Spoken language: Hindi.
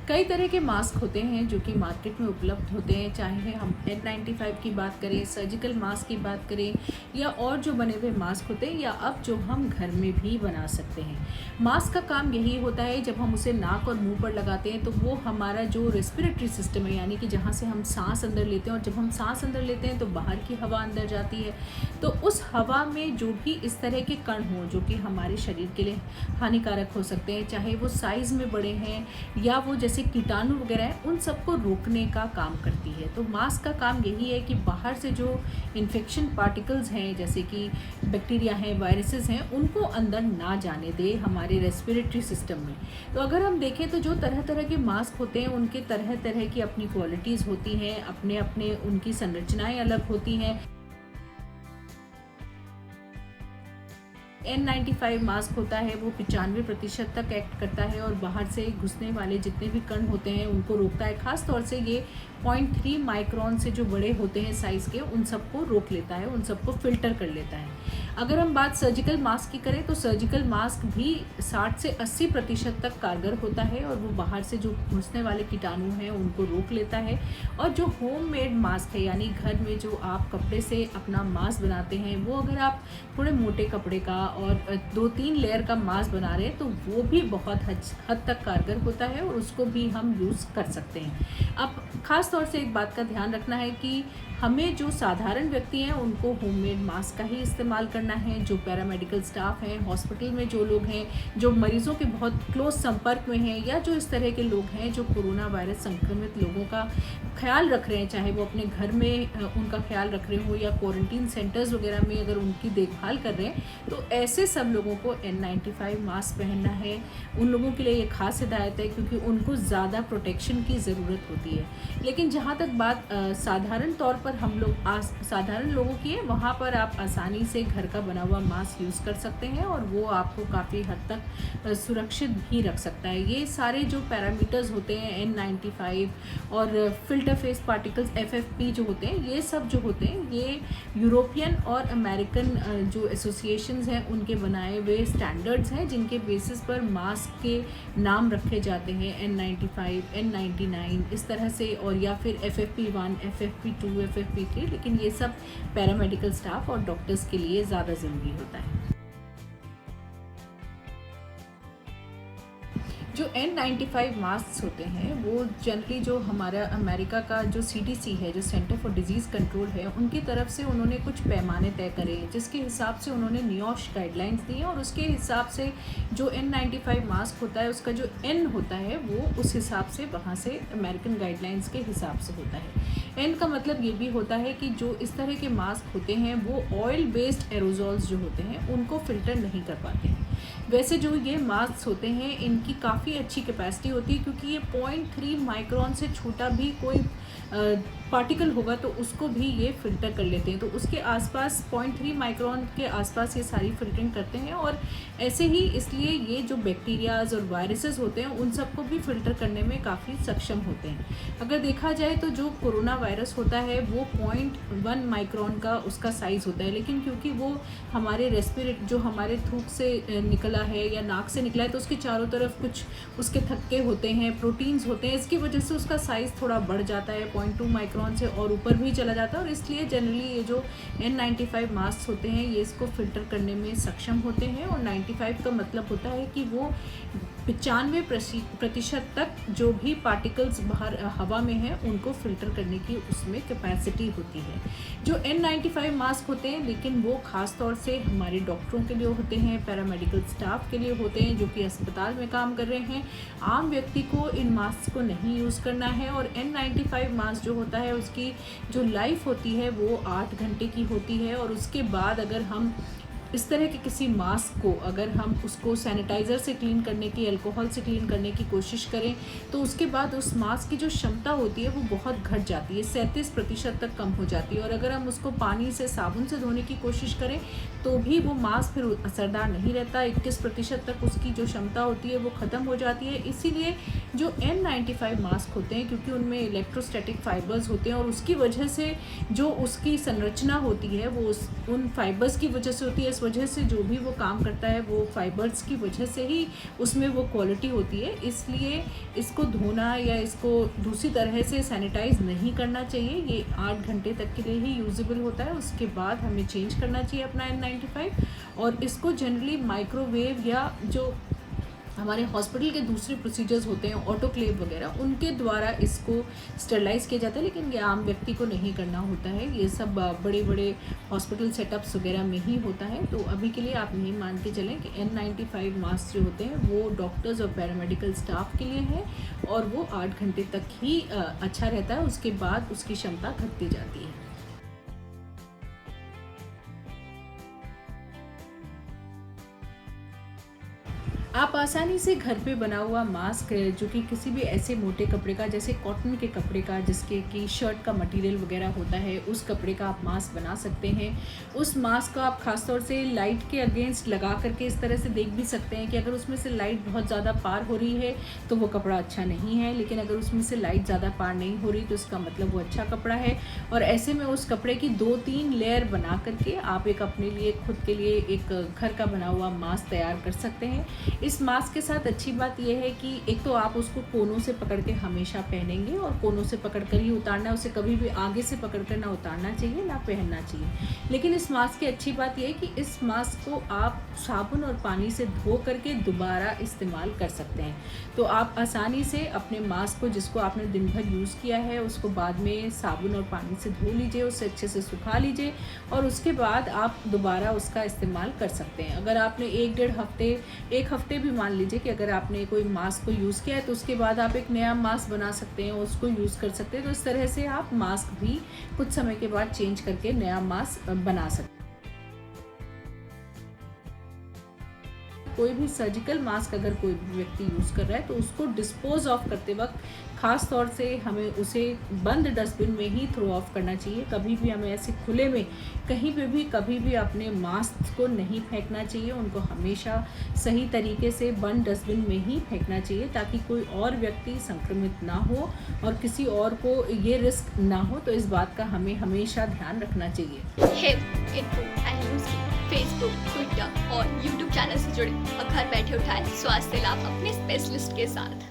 कई तरह के मास्क होते हैं जो कि मार्केट में उपलब्ध होते हैं, चाहे हम N95 की बात करें, सर्जिकल मास्क की बात करें या और जो बने हुए मास्क होते हैं या अब जो हम घर में भी बना सकते हैं। मास्क का काम यही होता है, जब हम उसे नाक और मुंह पर लगाते हैं तो वो हमारा जो रेस्पिरेटरी सिस्टम है, यानी कि जहाँ से हम सांस अंदर लेते हैं और जब हम सांस अंदर लेते हैं तो बाहर की हवा अंदर जाती है, तो उस हवा में जो भी इस तरह के कण हों जो कि हमारे शरीर के लिए हानिकारक हो सकते हैं, चाहे वो साइज़ में बड़े हैं या वो जैसे कीटाणु वगैरह हैं, उन सबको रोकने का काम करती है। तो मास्क का काम यही है कि बाहर से जो इन्फेक्शन पार्टिकल्स हैं, जैसे कि बैक्टीरिया हैं, वायरसेस हैं, उनको अंदर ना जाने दे हमारे रेस्पिरेटरी सिस्टम में। तो अगर हम देखें तो जो तरह तरह के मास्क होते हैं उनके तरह तरह की अपनी क्वालिटीज़ होती हैं, अपने अपने उनकी संरचनाएं अलग होती हैं। N95 मास्क होता है वो 95% तक एक्ट करता है और बाहर से घुसने वाले जितने भी कण होते हैं उनको रोकता है। ख़ास तौर से ये 0.3 माइक्रोन से जो बड़े होते हैं साइज़ के, उन सबको रोक लेता है, उन सबको फ़िल्टर कर लेता है। अगर हम बात सर्जिकल मास्क की करें तो सर्जिकल मास्क भी 60 से 80% तक कारगर होता है और वो बाहर से जो घुसने वाले कीटाणु हैं उनको रोक लेता है। और जो होममेड मास्क है, यानी घर में जो आप कपड़े से अपना मास्क बनाते हैं, वो अगर आप थोड़े मोटे कपड़े का और 2-3 लेयर का मास्क बना रहे हैं तो वो भी बहुत हद तक कारगर होता है और उसको भी हम यूज़ कर सकते हैं। अब ख़ास तौर से एक बात का ध्यान रखना है कि हमें जो साधारण व्यक्ति हैं उनको होममेड मास्क का ही इस्तेमाल करना है। जो पैरामेडिकल स्टाफ हैं, हॉस्पिटल में जो लोग हैं, जो मरीज़ों के बहुत क्लोज संपर्क में हैं, या जो इस तरह के लोग हैं जो कोरोना वायरस संक्रमित लोगों का ख्याल रख रहे हैं, चाहे वो अपने घर में उनका ख्याल रख रहे हो या क्वारंटीन सेंटर्स वगैरह में अगर उनकी देखभाल कर रहे हैं, तो ऐसे सब लोगों को N95 मास्क पहनना है। उन लोगों के लिए ये खास हिदायत है क्योंकि उनको ज़्यादा प्रोटेक्शन की ज़रूरत होती है। लेकिन जहाँ तक बात साधारण तौर पर हम लोग साधारण लोगों की है, वहाँ पर आप आसानी से घर का बना हुआ मास्क यूज़ कर सकते हैं और वो आपको काफ़ी हद तक सुरक्षित भी रख सकता है। ये सारे जो पैरामीटर्स होते हैं N95 और फिल्टर फेस पार्टिकल्स FFP जो होते हैं, ये सब जो होते हैं ये यूरोपियन और अमेरिकन जो एसोसिएशंस हैं उनके बनाए हुए स्टैंडर्ड्स हैं, जिनके बेसिस पर मास्क के नाम रखे जाते हैं N95, N99 इस तरह से, और या फिर FFP1, FFP2, FFP3। लेकिन ये सब पैरामेडिकल स्टाफ और डॉक्टर्स के लिए ज़्यादा ज़रूरी होता है। जो N95 मास्क होते हैं वो जनरली जो हमारा अमेरिका का जो CDC है, जो सेंटर फॉर डिजीज़ कंट्रोल है, उनकी तरफ से उन्होंने कुछ पैमाने तय करे हैं, जिसके हिसाब से उन्होंने NIOSH गाइडलाइंस दी हैं और उसके हिसाब से जो N95 मास्क होता है उसका जो N होता है वो उस हिसाब से वहाँ से अमेरिकन गाइडलाइंस के हिसाब से होता है। N का मतलब ये भी होता है कि जो इस तरह के मास्क होते हैं वो ऑयल बेस्ड एरोजॉल्स जो होते हैं उनको फ़िल्टर नहीं कर पाते हैं। वैसे जो ये मास्क होते हैं इनकी काफ़ी अच्छी कैपेसिटी होती है, क्योंकि ये 0.3 माइक्रोन से छोटा भी कोई पार्टिकल होगा तो उसको भी ये फ़िल्टर कर लेते हैं। तो उसके आसपास 0.3 माइक्रोन के आसपास ये सारी फ़िल्टरिंग करते हैं और ऐसे ही इसलिए ये जो बैक्टीरियाज़ और वायरसेस होते हैं उन सबको भी फ़िल्टर करने में काफ़ी सक्षम होते हैं। अगर देखा जाए तो जो कोरोना वायरस होता है वो 0.1 माइक्रोन का उसका साइज़ होता है, लेकिन क्योंकि वो हमारे जो हमारे थूक से निकला है या नाक से निकला है तो उसके चारों तरफ कुछ उसके थक्के होते हैं, प्रोटीन्स होते हैं, इसकी वजह से उसका साइज़ थोड़ा बढ़ जाता है, 0.2 माइक्रोन से और ऊपर भी चला जाता है। और इसलिए जनरली ये जो N95 मास्क होते हैं ये इसको फ़िल्टर करने में सक्षम होते हैं। और 95 का मतलब होता है कि वो 95% तक जो भी पार्टिकल्स बाहर हवा में हैं उनको फ़िल्टर करने की उसमें कैपेसिटी होती है। जो N95 मास्क होते हैं लेकिन वो ख़ास तौर से हमारे डॉक्टरों के लिए होते हैं, पैरामेडिकल स्टाफ के लिए होते हैं जो कि अस्पताल में काम कर रहे हैं। आम व्यक्ति को इन मास्क को नहीं यूज़ करना है। और N95 मास्क जो होता है उसकी जो लाइफ होती है वो 8 घंटे की होती है और उसके बाद अगर हम इस तरह के किसी मास्क को अगर हम उसको सैनिटाइज़र से क्लीन करने की, अल्कोहल से क्लीन करने की कोशिश करें तो उसके बाद उस मास्क की जो क्षमता होती है वो बहुत घट जाती है, 37% तक कम हो जाती है। और अगर हम उसको पानी से, साबुन से धोने की कोशिश करें तो भी वो मास्क फिर असरदार नहीं रहता। 21% तक उसकी जो क्षमता होती है वो ख़त्म हो जाती है। इसीलिए जो N95 मास्क होते हैं, क्योंकि उनमें इलेक्ट्रोस्टैटिक फाइबर्स होते हैं और उसकी वजह से जो उसकी संरचना होती है वो उन फाइबर्स की वजह से होती है। इस वजह से जो भी वो काम करता है वो फाइबर्स की वजह से ही उसमें वो क्वालिटी होती है। इसलिए इसको धोना या इसको दूसरी तरह से सैनिटाइज़ नहीं करना चाहिए। ये 8 घंटे तक के लिए ही यूजेबल होता है, उसके बाद हमें चेंज करना चाहिए अपना N95। और इसको जनरली माइक्रोवेव या जो हमारे हॉस्पिटल के दूसरे प्रोसीजर्स होते हैं ऑटोक्लेव वगैरह, उनके द्वारा इसको स्टरलाइज़ किया जाता है, लेकिन ये आम व्यक्ति को नहीं करना होता है। ये सब बड़े बड़े हॉस्पिटल सेटअप्स वगैरह में ही होता है। तो अभी के लिए आप यही मान के चलें कि N95 मास्क जो होते हैं वो डॉक्टर्स और पैरामेडिकल स्टाफ के लिए है और वो 8 घंटे तक ही अच्छा रहता है, उसके बाद उसकी क्षमता घटती जाती है। आप आसानी से घर पे बना हुआ मास्क जो कि किसी भी ऐसे मोटे कपड़े का, जैसे कॉटन के कपड़े का जिसके कि शर्ट का मटेरियल वगैरह होता है, उस कपड़े का आप मास्क बना सकते हैं। उस मास्क को आप ख़ासतौर से लाइट के अगेंस्ट लगा करके इस तरह से देख भी सकते हैं कि अगर उसमें से लाइट बहुत ज़्यादा पार हो रही है तो वो कपड़ा अच्छा नहीं है, लेकिन अगर उसमें से लाइट ज़्यादा पार नहीं हो रही तो इसका मतलब वो अच्छा कपड़ा है। और ऐसे में उस कपड़े की 2-3 लेयर बना करके आप एक अपने लिए खुद के लिए एक घर का बना हुआ मास्क तैयार कर सकते हैं। इस मास्क के साथ अच्छी बात यह है कि एक तो आप उसको कोनों से पकड़ के हमेशा पहनेंगे और कोनों से पकड़ कर ही उतारना है, उसे कभी भी आगे से पकड़ कर ना उतारना चाहिए ना पहनना चाहिए। लेकिन इस मास्क की अच्छी बात यह है कि इस मास्क को आप साबुन और पानी से धो करके दोबारा इस्तेमाल कर सकते हैं। तो आप आसानी से अपने मास्क को जिसको आपने दिन भर यूज़ किया है उसको बाद में साबुन और पानी से धो लीजिए, उसे अच्छे से सुखा लीजिए और उसके बाद आप दोबारा उसका इस्तेमाल कर सकते हैं। अगर आपने 1 हफ्ते भी मान लीजिए कि अगर आपने कोई मास्क को यूज़ किया है तो उसके बाद आप एक नया मास्क बना सकते हैं, उसको यूज़ कर सकते हैं। तो इस तरह से आप मास्क भी कुछ समय के बाद चेंज करके नया मास्क बना सकते हैं। कोई भी सर्जिकल मास्क अगर कोई भी व्यक्ति यूज़ कर रहा है तो उसको डिस्पोज ऑफ करते वक्त ख़ास तौर से हमें उसे बंद डस्टबिन में ही थ्रो ऑफ करना चाहिए। कभी भी हमें ऐसे खुले में कहीं पे भी कभी भी अपने मास्क को नहीं फेंकना चाहिए, उनको हमेशा सही तरीके से बंद डस्टबिन में ही फेंकना चाहिए ताकि कोई और व्यक्ति संक्रमित ना हो और किसी और को ये रिस्क ना हो। तो इस बात का हमें हमेशा ध्यान रखना चाहिए। फेसबुक, ट्विटर और यूट्यूब चैनल से जुड़े और घर बैठे उठाए स्वास्थ्य लाभ अपने स्पेशलिस्ट के साथ।